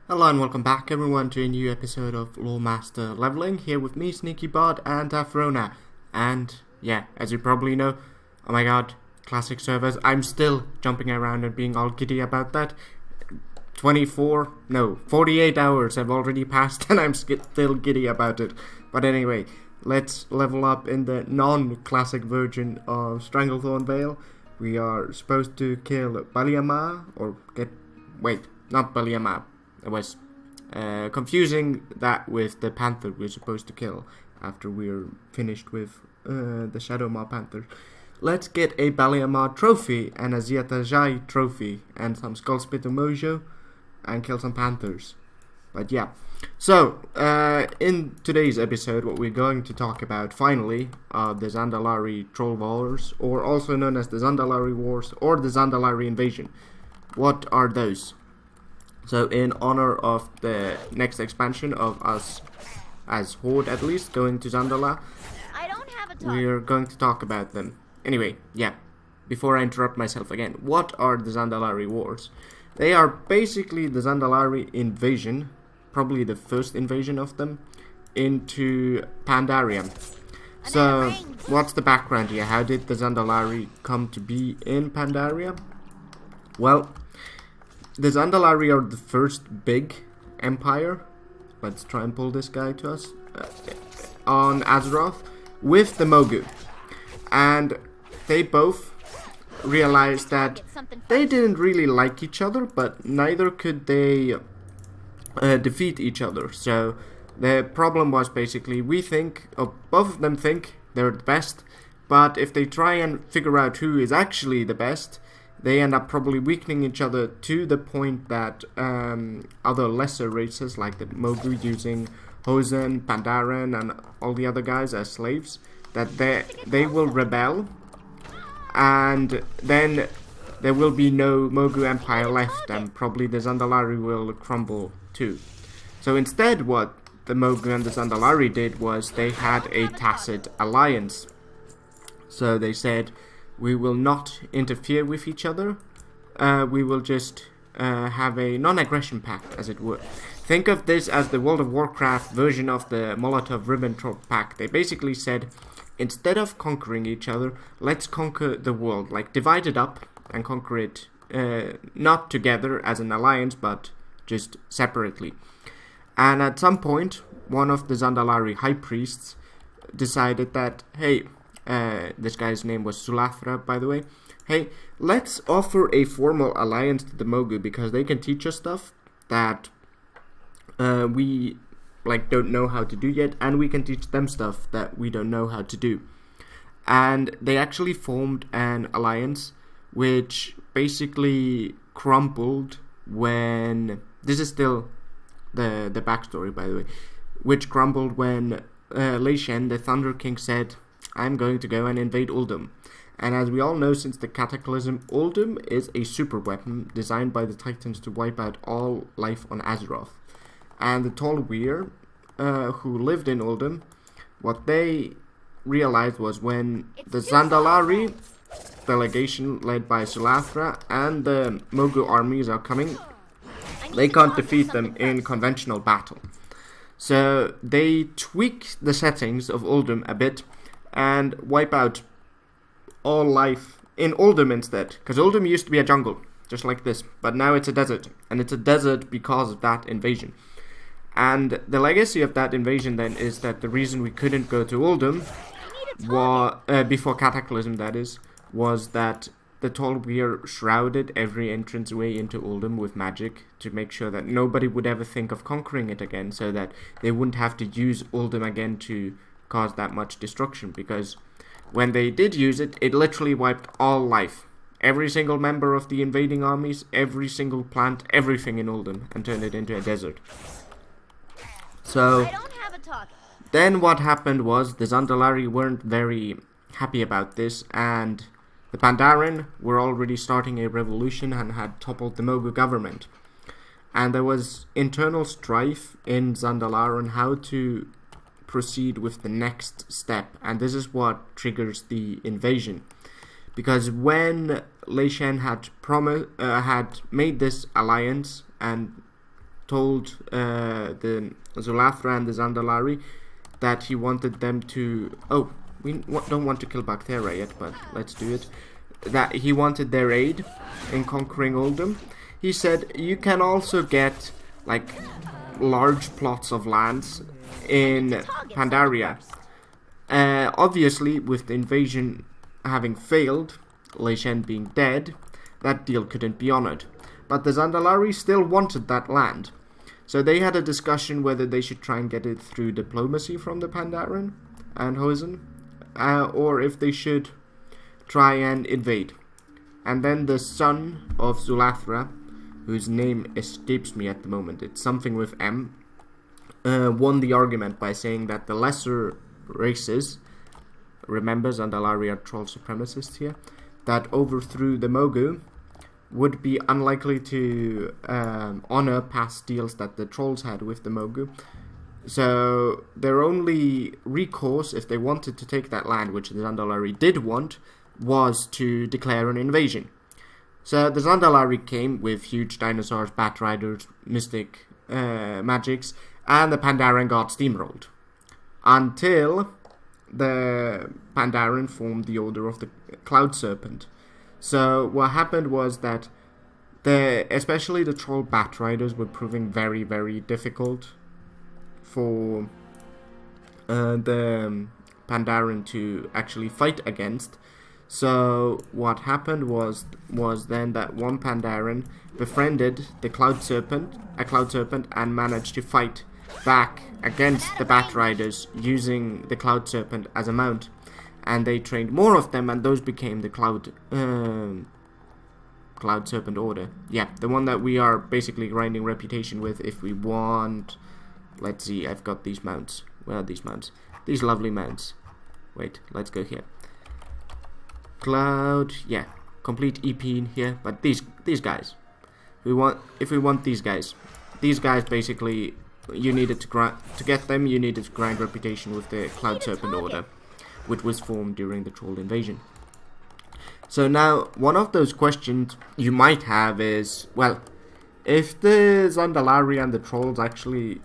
Hello and welcome back everyone to a new episode of Loremaster Leveling, here with me, SneakyBot, and Afrona. And yeah, as you probably know, oh my god, classic servers, I'm still jumping around and being all giddy about that. 48 hours have already passed and I'm still giddy about it. But anyway, let's level up in the non-classic version of Stranglethorn Vale. We are supposed to kill Baliama, or wait, not Baliama. I was confusing that with the panther we're supposed to kill after we're finished with the Shadow Maw Panther. Let's get a Baliama trophy and a Ziatajai trophy and some Skullspit Mojo and kill some panthers. But yeah, so in today's episode what we're going to talk about finally are the Zandalari Troll Wars, or also known as the Zandalari Wars or the Zandalari Invasion. What are those? So in honor of the next expansion of us, as Horde at least, going to Zandala, we're going to talk about them. Anyway, yeah, before I interrupt myself again, what are the Zandalari Wars? They are basically the Zandalari invasion, probably the first invasion of them, into Pandaria. So, what's the background here? How did the Zandalari come to be in Pandaria? Well, the Zandalari are the first big empire. Let's try and pull this guy to us. On Azeroth with the Mogu. And they both realized that they didn't really like each other, but neither could they defeat each other. So the problem was basically, both of them think they're the best, but if they try and figure out who is actually the best, they end up probably weakening each other to the point that other lesser races like the Mogu using Hosen, Pandaren and all the other guys as slaves, that they will rebel, and then there will be no Mogu Empire left and probably the Zandalari will crumble too. So instead what the Mogu and the Zandalari did was they had a tacit alliance. So they said, we will not interfere with each other. We will just have a non-aggression pact, as it were. Think of this as the World of Warcraft version of the Molotov-Ribbentrop Pact. They basically said, instead of conquering each other, let's conquer the world. Like, divide it up and conquer it, not together as an alliance, but just separately. And at some point, one of the Zandalari high priests decided that, hey, this guy's name was Sulathra, by the way. Hey, let's offer a formal alliance to the Mogu because they can teach us stuff that we don't know how to do yet, and we can teach them stuff that we don't know how to do. And they actually formed an alliance which basically crumbled when this is still the backstory, by the way, which crumbled when Lei Shen, the Thunder King, said, I'm going to go and invade Uldum. And as we all know, since the Cataclysm, Uldum is a super weapon designed by the Titans to wipe out all life on Azeroth. And the Tall Weir, who lived in Uldum, what they realized was when the Zandalari delegation led by Sulathra and the Mogu armies are coming, they can't defeat them in conventional battle. So they tweak the settings of Uldum a bit and wipe out all life in Uldum instead. Because Uldum used to be a jungle, just like this, but now it's a desert. And it's a desert because of that invasion. And the legacy of that invasion then is that the reason we couldn't go to Uldum, before Cataclysm that is, was that the Tall Weir shrouded every entranceway into Uldum with magic to make sure that nobody would ever think of conquering it again, so that they wouldn't have to use Uldum again to cause that much destruction, because when they did use it, it literally wiped all life. Every single member of the invading armies, every single plant, everything in Uldum, and turned it into a desert. So, then what happened was the Zandalari weren't very happy about this, and the Pandaren were already starting a revolution and had toppled the Mogu government. And there was internal strife in Zandalar on how to proceed with the next step, and this is what triggers the invasion. Because when Lei Shen had made this alliance and told the Zulathra and the Zandalari that he wanted them to... Oh, we don't want to kill Bacteria yet, but let's do it. That he wanted their aid in conquering Oldham. He said, you can also get, like, large plots of lands in Pandaria. Obviously, with the invasion having failed, Lei Shen being dead, that deal couldn't be honored. But the Zandalari still wanted that land. So they had a discussion whether they should try and get it through diplomacy from the Pandaren and Hosen, or if they should try and invade. And then the son of Zulathra, whose name escapes me at the moment, it's something with M, won the argument by saying that the lesser races, remember Zandalari are troll supremacists here, that overthrew the Mogu would be unlikely to honor past deals that the trolls had with the Mogu. So their only recourse, if they wanted to take that land, which the Zandalari did want, was to declare an invasion. So the Zandalari came with huge dinosaurs, bat riders, mystic magics, and the Pandaren got steamrolled. Until the Pandaren formed the Order of the Cloud Serpent. So what happened was that especially the troll bat riders were proving very, very difficult for the Pandaren to actually fight against. So what happened was then that one Pandaren befriended the Cloud Serpent, and managed to fight back against the Bat Riders using the Cloud Serpent as a mount. And they trained more of them, and those became the Cloud Serpent Order. Yeah, the one that we are basically grinding reputation with if we want... Let's see, I've got these mounts. Where are these mounts? These lovely mounts. Wait, let's go here. Cloud, yeah, complete EP in here, but these guys. If we want these guys basically, you needed to get them, you needed to grind reputation with the Cloud Serpent Order, which was formed during the Troll invasion. So now, one of those questions you might have is, well, if the Zandalari and the Trolls actually,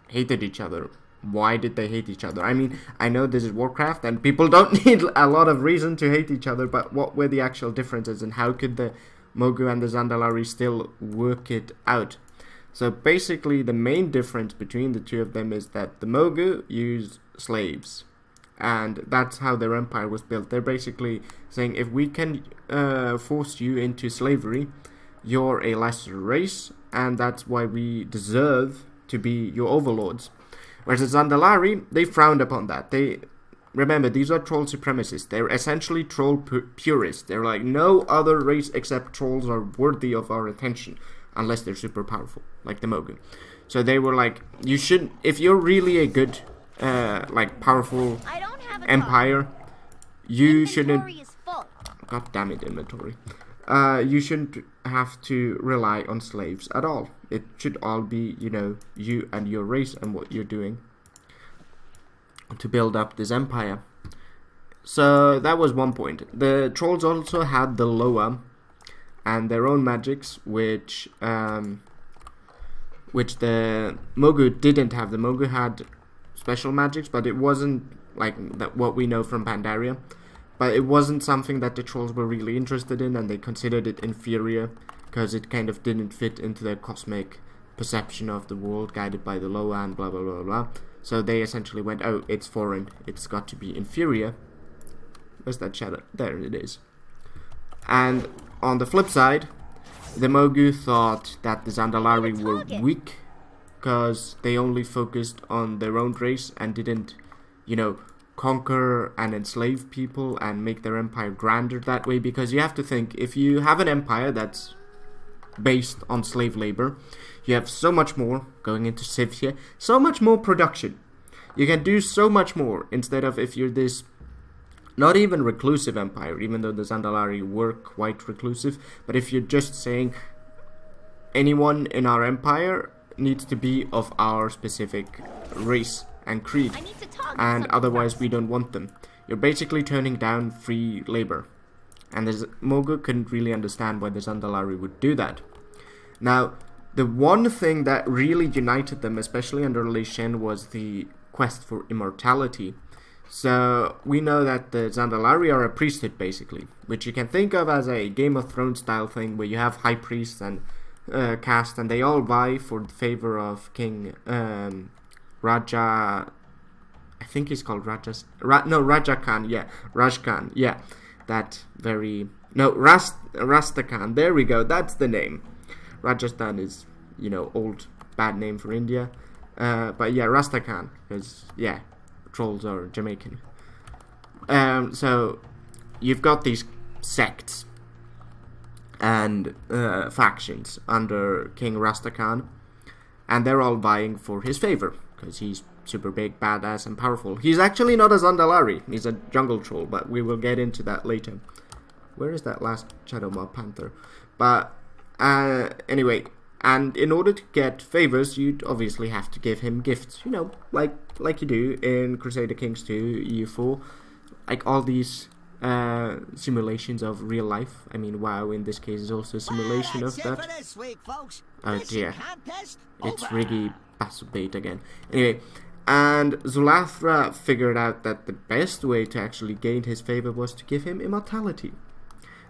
hated each other, why did they hate each other? I mean, I know this is Warcraft and people don't need a lot of reason to hate each other, but what were the actual differences and how could the Mogu and the Zandalari still work it out? So basically the main difference between the two of them is that the Mogu use slaves, and that's how their empire was built. They're basically saying, if we can force you into slavery, you're a lesser race, and that's why we deserve to be your overlords. Whereas the Zandalari, they frowned upon that. Remember, these are troll supremacists. They're essentially troll purists. They're like, no other race except trolls are worthy of our attention, unless they're super powerful, like the Mogu. So they were like, you shouldn't, if you're really a good, powerful empire, you shouldn't, god damn it, inventory. You shouldn't have to rely on slaves at all. It should all be, you and your race and what you're doing to build up this empire. So that was one point. The trolls also had the Loa and their own magics, which the Mogu didn't have. The Mogu had special magics, but it wasn't like what we know from Pandaria. But it wasn't something that the trolls were really interested in, and they considered it inferior because it kind of didn't fit into their cosmic perception of the world guided by the Loa and blah blah blah blah. So they essentially went, oh, it's foreign, it's got to be inferior. Where's that shadow? There it is. And on the flip side, the Mogu thought that the Zandalari were weak because they only focused on their own race and didn't, conquer and enslave people and make their empire grander that way. Because you have to think, if you have an empire that's based on slave labor, you have so much more, going into Civ here, so much more production. You can do so much more instead of if you're this not even reclusive empire, even though the Zandalari were quite reclusive, but if you're just saying anyone in our empire needs to be of our specific race and creed, and otherwise we don't want them. You're basically turning down free labor. And the Mogu couldn't really understand why the Zandalari would do that. Now, the one thing that really united them, especially under Li Shen, was the quest for immortality. So we know that the Zandalari are a priesthood, basically, which you can think of as a Game of Thrones style thing, where you have high priests and caste, and they all vie for the favor of King Raja. I think he's called Raja Khan. Yeah, Raj Khan. Yeah, that very Rasta Khan. There we go. That's the name. Rajasthan is, you know, old bad name for India. But yeah, Rasta Khan, because yeah, trolls are Jamaican. So you've got these sects and factions under King Rasta Khan, and they're all vying for his favor because he's super big, badass, and powerful. He's actually not a Zandalari, he's a jungle troll, but we will get into that later. Where is that last Shadow Mob Panther? But anyway, and in order to get favors, you'd obviously have to give him gifts, you know, like you do in Crusader Kings 2, EU4, like all these simulations of real life. I mean, WoW in this case is also a simulation of that. Oh dear, it's Riggy Basubate again. Anyway, and Zulathra figured out that the best way to actually gain his favor was to give him immortality.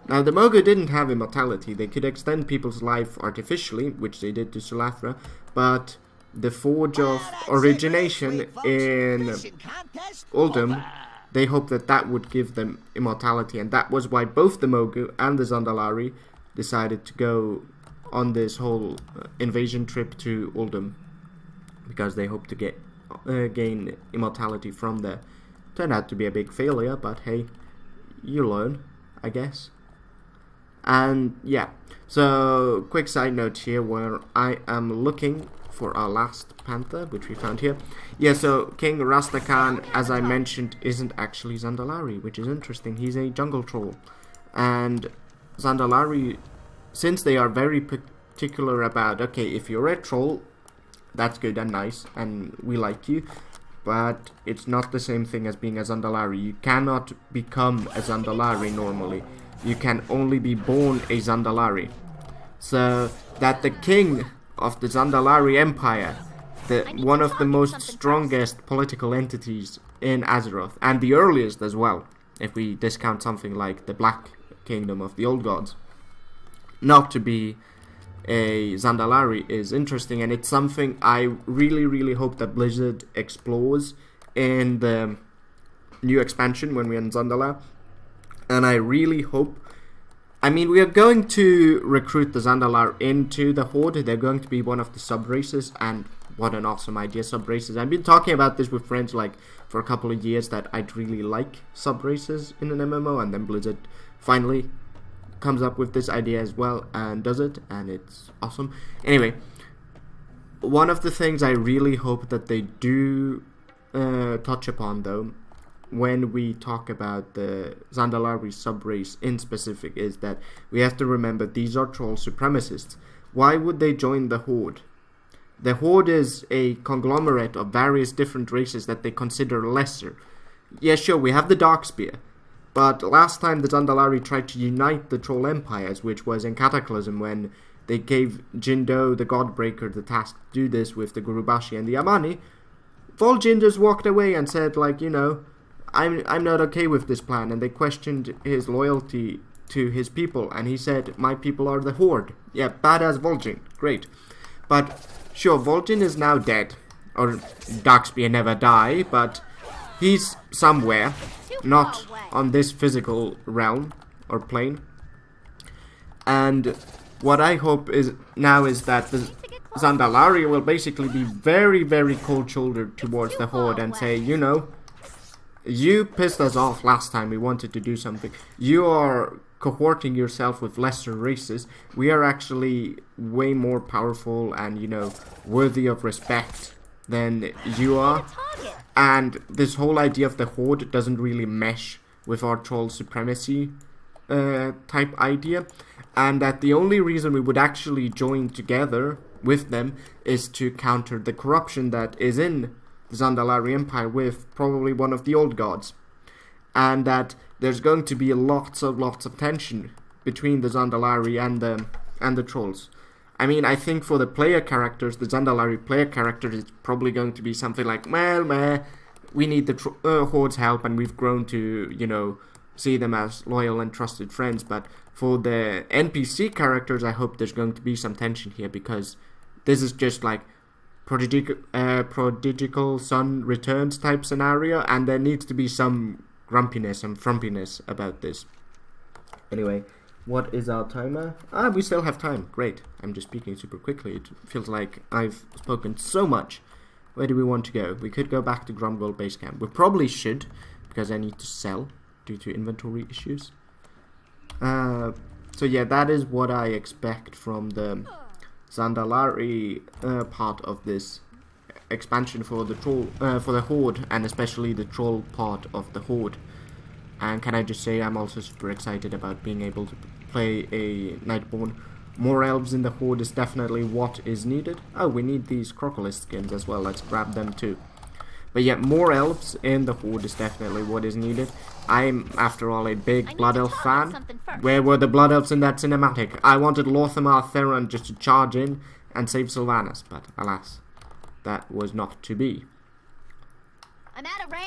Now, the Mogu didn't have immortality. They could extend people's life artificially, which they did to Zulathra, but the Forge of Origination in Uldum, they hoped that that would give them immortality, and that was why both the Mogu and the Zandalari decided to go on this whole invasion trip to Uldum, because they hoped to gain immortality from there. Turned out to be a big failure, but hey, you learn, I guess. And yeah, so quick side note here where I am looking for our last panther, which we found here. Yeah, so King Rasta Khan, as I mentioned, isn't actually Zandalari, which is interesting. He's a jungle troll. And Zandalari, since they are very particular about, okay, if you're a troll, that's good and nice, and we like you, but it's not the same thing as being a Zandalari. You cannot become a Zandalari normally. You can only be born a Zandalari. So that the king of the Zandalari Empire, one of the most strongest political entities in Azeroth, and the earliest as well, if we discount something like the Black Kingdom of the Old Gods, not to be a Zandalari is interesting, and it's something I really hope that Blizzard explores in the new expansion when we're in Zandalari. And I really hope, I mean, we are going to recruit the Zandalar into the Horde. They're going to be one of the sub-races, and what an awesome idea, sub-races. I've been talking about this with friends like for a couple of years, that I'd really like sub-races in an MMO, and then Blizzard finally comes up with this idea as well and does it, and it's awesome. Anyway, one of the things I really hope that they do touch upon, though, when we talk about the Zandalari sub-race in specific, is that we have to remember these are troll supremacists. Why would they join the Horde? The Horde is a conglomerate of various different races that they consider lesser. Yeah, sure, we have the Darkspear, but last time the Zandalari tried to unite the troll empires, which was in Cataclysm, when they gave Jindo, the Godbreaker, the task to do this with the Gurubashi and the Amani, Vol'jin just walked away and said, like, you know, I'm not okay with this plan, and they questioned his loyalty to his people, and he said, my people are the Horde. Yeah, badass Vol'jin, great. But sure, Vol'jin is now dead, or Darkspear never die, but he's somewhere, not on this physical realm or plane. And what I hope is now is that the Zandalari will basically be very cold-shouldered towards the Horde and say, you know, you pissed us off last time we wanted to do something. You are cohorting yourself with lesser races. We are actually way more powerful and, you know, worthy of respect than you are. And this whole idea of the Horde doesn't really mesh with our troll supremacy type idea. And that the only reason we would actually join together with them is to counter the corruption that is in the Zandalari Empire with probably one of the old gods, and that there's going to be lots of tension between the Zandalari and the trolls. I mean, I think for the player characters, the Zandalari player characters, it's probably going to be something like, well, meh, we need the Horde's help, and we've grown to, you know, see them as loyal and trusted friends. But for the NPC characters, I hope there's going to be some tension here, because this is just like prodigal son returns type scenario, and there needs to be some grumpiness and frumpiness about this. Anyway, what is our timer? We still have time. Great. I'm just speaking super quickly. It feels like I've spoken so much. Where do we want to go? We could go back to Grumgold base camp. We probably should, because I need to sell due to inventory issues. So yeah, that is what I expect from the Zandalari part of this expansion for the troll, for the Horde, and especially the troll part of the Horde. And can I just say, I'm also super excited about being able to play a Nightborn. More elves in the Horde is definitely what is needed. Oh, we need these Crocodile skins as well. Let's grab them too. But yeah, more elves in the Horde is definitely what is needed. I'm, after all, a big Blood Elf fan. Where were the Blood Elves in that cinematic? I wanted Loremaster Theron just to charge in and save Sylvanas, but alas, that was not to be.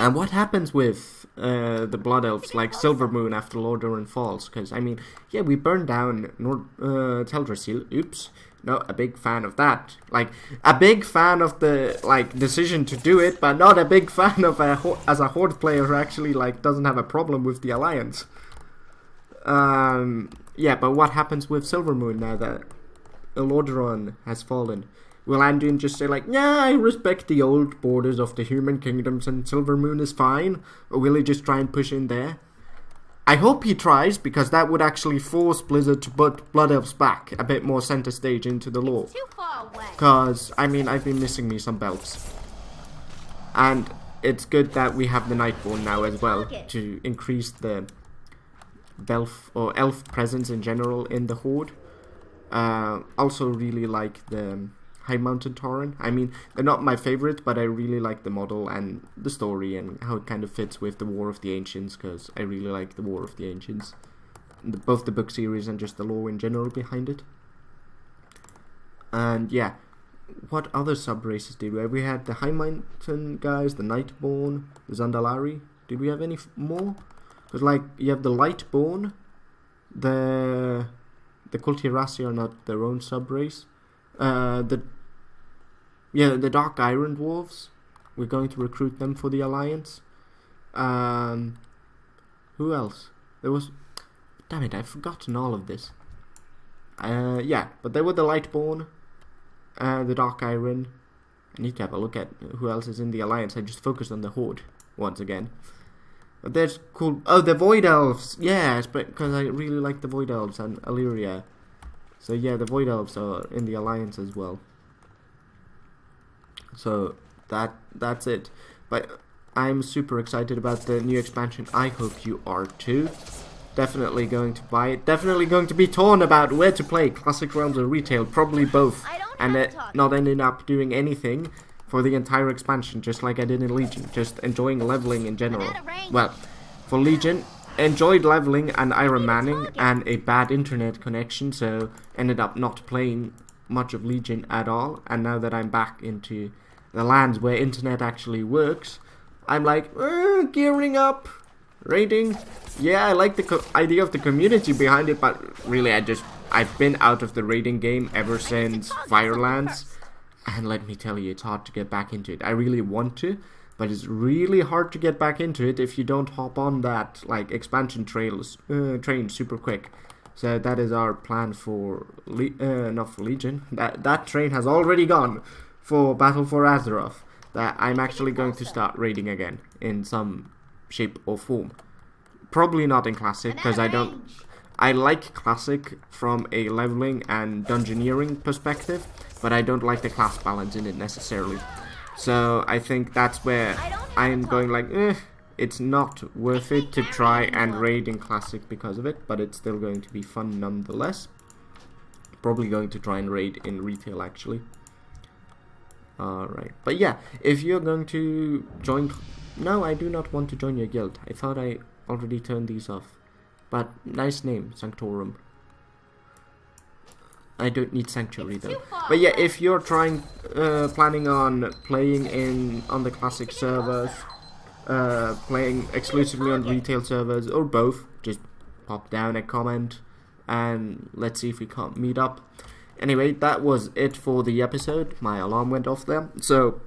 And what happens with the Blood Elves like Silvermoon after Lordaeron falls? Because, I mean, yeah, we burned down Teldrassil. Oops. No, a big fan of that. Like, a big fan of the, like, decision to do it, but not a big fan of as a Horde player who actually, like, doesn't have a problem with the Alliance. Yeah, but what happens with Silvermoon now that Lordaeron has fallen? Will Anduin just say like, yeah, I respect the old borders of the human kingdoms and Silvermoon is fine? Or will he just try and push in there? I hope he tries, because that would actually force Blizzard to put Blood Elves back a bit more center stage into the lore. Because, I mean, I've been missing me some belts. And it's good that we have the Nightborn now as well, to increase the elf presence in general in the Horde. Also really like the High Mountain Tauren. I mean, they're not my favorite, but I really like the model and the story and how it kind of fits with the War of the Ancients, because I really like the War of the Ancients. Both the book series and just the lore in general behind it. And yeah, what other sub-races did we have? We had the High Mountain guys, the Nightborn, the Zandalari. Did we have any more? Because like, you have the Lightborn, the Kultirasi are not their own sub-race. The Dark Iron Dwarves. We're going to recruit them for the Alliance. Who else? There was... Damn it, I've forgotten all of this. Yeah, but they were the Lightborn, the Dark Iron. I need to have a look at who else is in the Alliance. I just focused on the Horde once again. But there's cool... Oh, the Void Elves! Yes, because I really like the Void Elves and Illyria. So yeah, the Void Elves are in the Alliance as well. So that's it. But I'm super excited about the new expansion. I hope you are too. Definitely going to buy it. Definitely going to be torn about where to play, Classic Realms or Retail. Probably both. And not ending up doing anything for the entire expansion, just like I did in Legion. Just enjoying leveling in general. Well, for Legion, enjoyed leveling and Iron Manning and a bad internet connection, so ended up not playing much of Legion at all. And now that I'm back into the lands where internet actually works, I'm like, gearing up, raiding. Yeah, I like the idea of the community behind it, but really I've been out of the raiding game ever since Firelands, and let me tell you, it's hard to get back into it. I really want to, but it's really hard to get back into it if you don't hop on that like expansion train super quick. So that is our plan for not for Legion. That train has already gone for Battle for Azeroth. That I'm actually going to start raiding again in some shape or form. Probably not in Classic, because I like Classic from a leveling and dungeoneering perspective, but I don't like the class balance in it necessarily. So I think that's where I'm going like, it's not worth it to try and raid in Classic because of it, but it's still going to be fun nonetheless. Probably going to try and raid in Retail actually. Alright, but yeah, if you're going to join... No, I do not want to join your guild. I thought I already turned these off. But nice name, Sanctorum. I don't need Sanctuary though. But yeah, if you're planning on playing on the classic servers, playing exclusively on retail servers, or both, just pop down a comment and let's see if we can't meet up. Anyway, that was it for the episode. My alarm went off there. So,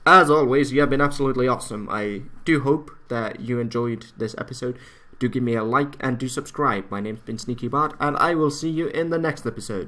as always, you have been absolutely awesome. I do hope that you enjoyed this episode. Do give me a like and do subscribe. My name's been Sneaky Bart, and I will see you in the next episode.